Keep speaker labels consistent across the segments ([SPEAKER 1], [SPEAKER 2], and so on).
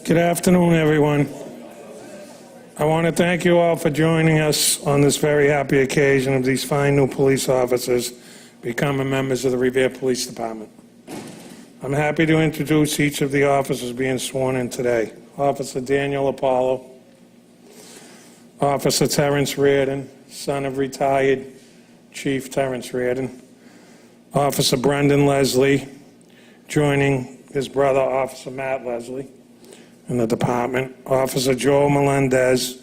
[SPEAKER 1] Good afternoon, everyone. I want to thank you all for joining us on this very happy occasion of these fine new police officers becoming members of the Revere Police Department. I'm happy to introduce each of the officers being sworn in today. Officer Daniel Apollo, Officer Terrence Reardon, son of retired Chief Terrence Reardon, Officer Brendan Leslie, joining his brother, Officer Matt Leslie, in the department, Officer Joe Melendez,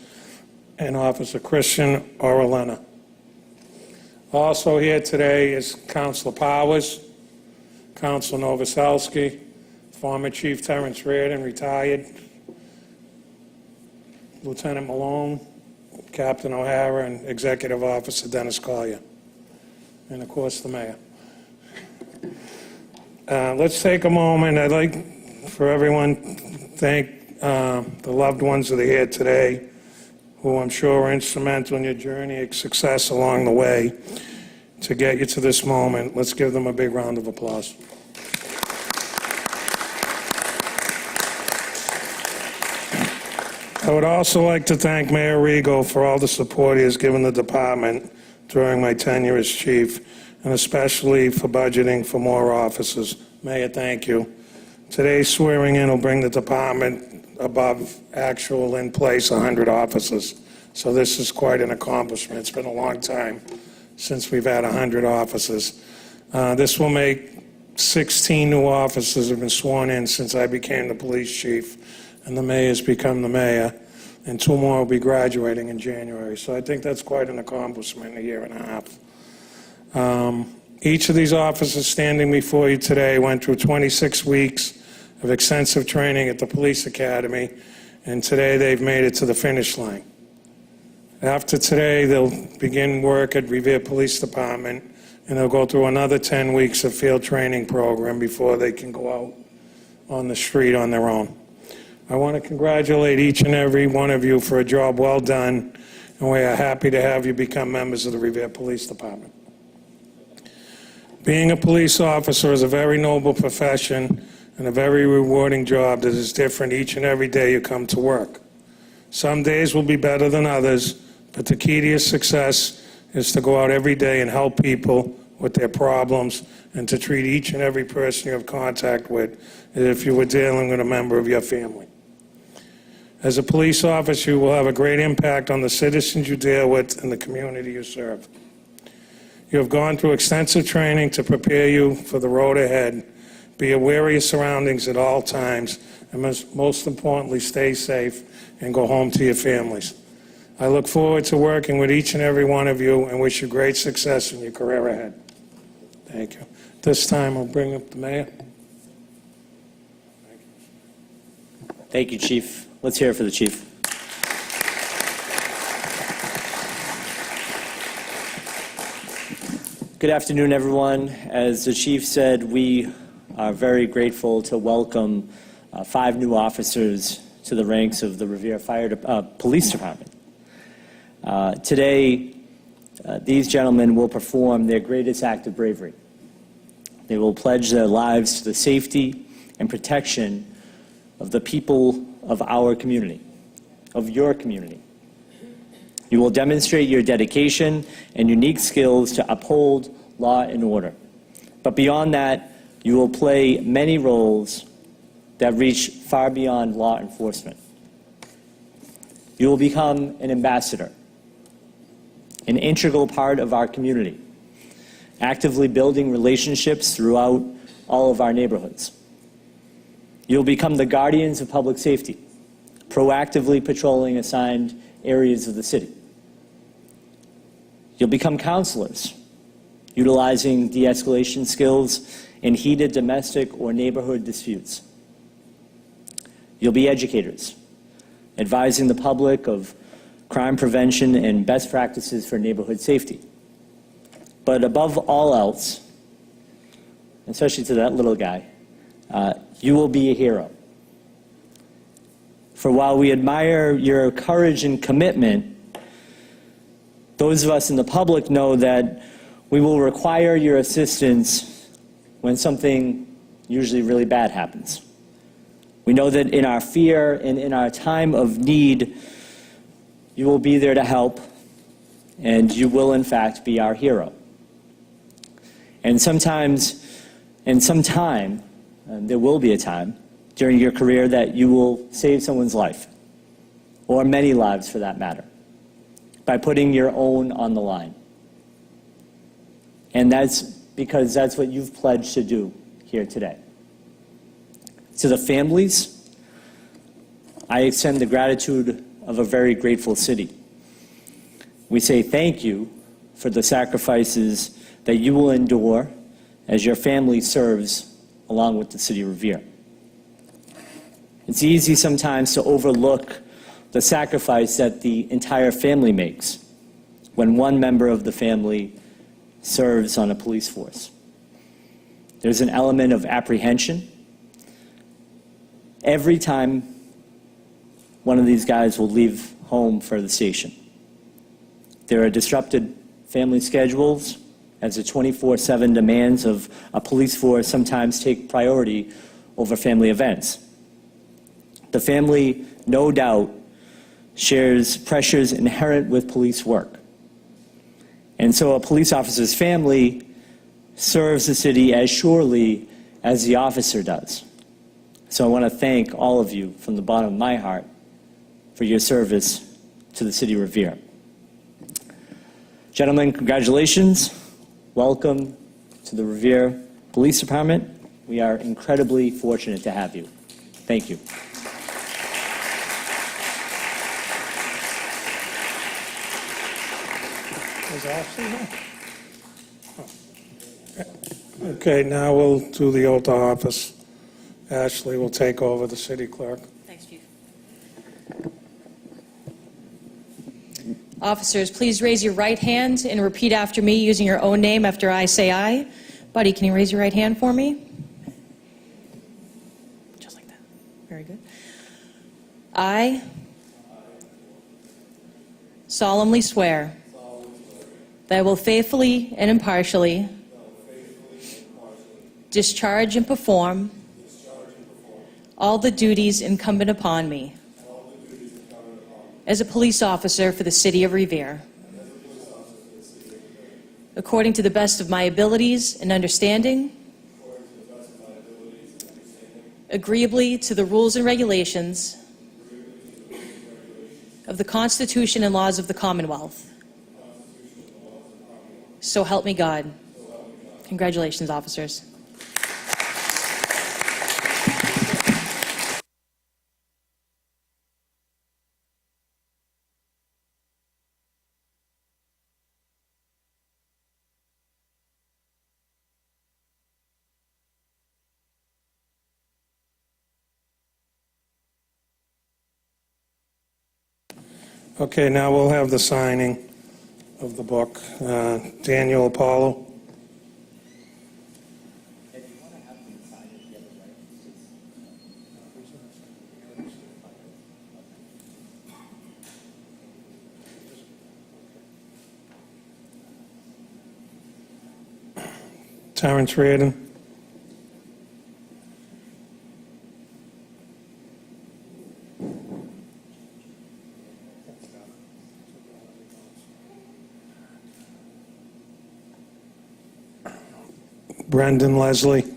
[SPEAKER 1] and Officer Christian Orellana. Also here today is Councilor Powers, Councilor Novoselsky, former Chief Terrence Reardon, retired, Lieutenant Malone, Captain O'Hara, and Executive Officer Dennis Collier, and of course the Mayor. Let's take a moment. I'd like for everyone to thank the loved ones that are here today, who I'm sure are instrumental in your journey of success along the way to get you to this moment. Let's give them a big round of applause. I would also like to thank Mayor Rigo for all the support he has given the department during my tenure as chief, and especially for budgeting for more officers. Mayor, thank you. Today's swearing in will bring the department above actual in place 100 officers. So this is quite an accomplishment. It's been a long time since we've had 100 officers. This will make 16 new officers have been sworn in since I became the police chief, and the mayor's become the mayor, and 2 more will be graduating in January. So I think that's quite an accomplishment in a year and a half. Each of these officers standing before you today went through 26 weeks of extensive training at the police academy, and today they've made it to the finish line. After today, they'll begin work at Revere Police Department, and they'll go through another 10 weeks of field training program before they can go out on the street on their own. I want to congratulate each and every one of you for a job well done, and we are happy to have you become members of the Revere Police Department. Being a police officer is a very noble profession and a very rewarding job that is different each and every day you come to work. Some days will be better than others, but the key to your success is to go out every day and help people with their problems and to treat each and every person you have contact with as if you were dealing with a member of your family. As a police officer, you will have a great impact on the citizens you deal with and the community you serve. You have gone through extensive training to prepare you for the road ahead. Be aware of your surroundings at all times, and most importantly, stay safe and go home to your families. I look forward to working with each and every one of you and wish you great success in your career ahead. Thank you. This time, I'll bring up the mayor.
[SPEAKER 2] Thank you, Chief. Let's hear it for the Chief. Good afternoon, everyone. As the Chief said, we are very grateful to welcome 5 new officers to the ranks of the Revere Police Department. Today, these gentlemen will perform their greatest act of bravery. They will pledge their lives to the safety and protection of the people of our community, of your community. You will demonstrate your dedication and unique skills to uphold law and order. But beyond that, you will play many roles that reach far beyond law enforcement. You will become an ambassador, an integral part of our community, actively building relationships throughout all of our neighborhoods. You'll become the guardians of public safety, proactively patrolling assigned areas of the city. You'll become counselors, utilizing de-escalation skills in heated domestic or neighborhood disputes. You'll be educators, advising the public of crime prevention and best practices for neighborhood safety. But above all else, especially to that little guy, you will be a hero. For while we admire your courage and commitment, those of us in the public know that we will require your assistance when something usually really bad happens. We know that in our fear and in our time of need, you will be there to help, and you will, in fact, be our hero. And there will be a time during your career that you will save someone's life, or many lives for that matter, by putting your own on the line. And that's because that's what you've pledged to do here today. To the families, I extend the gratitude of a very grateful city. We say thank you for the sacrifices that you will endure as your family serves along with the city of Revere. It's easy sometimes to overlook the sacrifice that the entire family makes when one member of the family serves on a police force. There's an element of apprehension. Every time one of these guys will leave home for the station. There are disrupted family schedules as the 24/7 demands of a police force sometimes take priority over family events. The family, no doubt, shares pressures inherent with police work. And so a police officer's family serves the city as surely as the officer does. So I want to thank all of you from the bottom of my heart for your service to the city of Revere. Gentlemen, congratulations. Welcome to the Revere Police Department. We are incredibly fortunate to have you. Thank you.
[SPEAKER 1] Is Ashley here? Oh. Okay, now we'll do the oath of office. Ashley will take over the city clerk.
[SPEAKER 3] Thanks, Chief. Officers, please raise your right hand and repeat after me using your own name after I say aye. Buddy, can you raise your right hand for me? Just like that. Very good. I solemnly swear that I will faithfully and impartially discharge and perform all the duties incumbent upon me as a police officer for the city of Revere, according to the best of my abilities and understanding, agreeably to the rules and regulations of the Constitution and laws of the Commonwealth. So help me God. Congratulations, officers.
[SPEAKER 1] Okay, now we'll have the signing of the book. Daniel Apollo. Terrence Reardon. Brendan Leslie.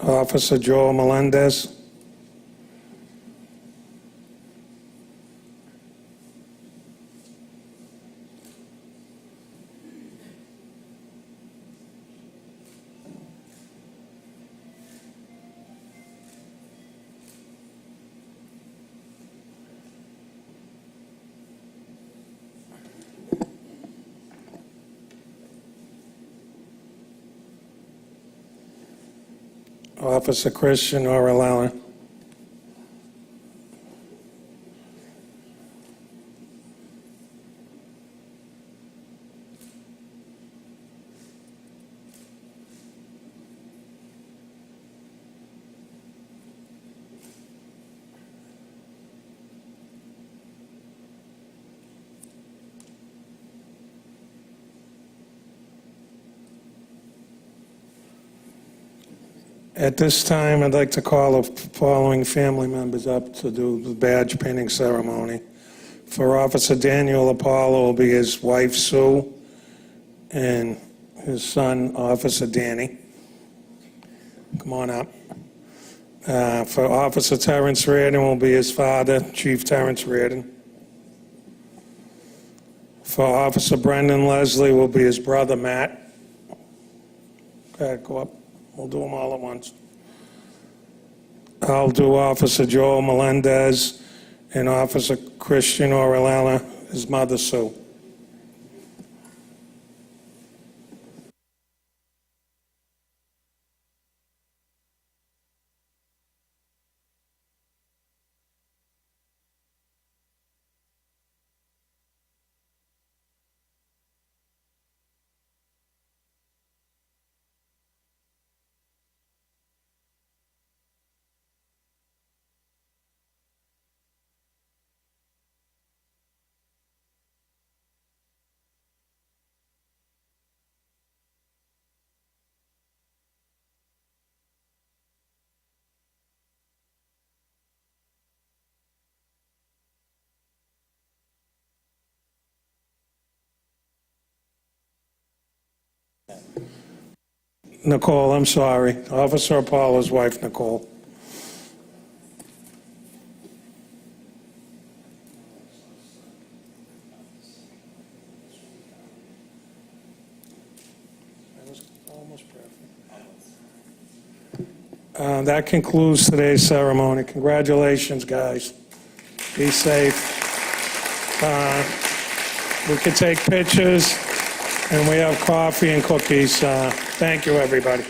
[SPEAKER 1] Officer Joel Melendez. Officer Christian Orellana. At this time, I'd like to call the following family members up to do the badge pinning ceremony. For Officer Daniel Apollo will be his wife Sue and his son, Officer Danny. Come on up. For Officer Terrence Reardon will be his father, Chief Terrence Reardon. For Officer Brendan Leslie will be his brother, Matt. Okay, go up. We'll do them all at once. I'll do Officer Joel Melendez and Officer Christian Orellana, his mother, Sue. Nicole, I'm sorry. Officer Apollo's wife, Nicole. That was almost perfect. That concludes today's ceremony. Congratulations, guys. Be safe. We can take pictures, and we have coffee and cookies. Thank you, everybody.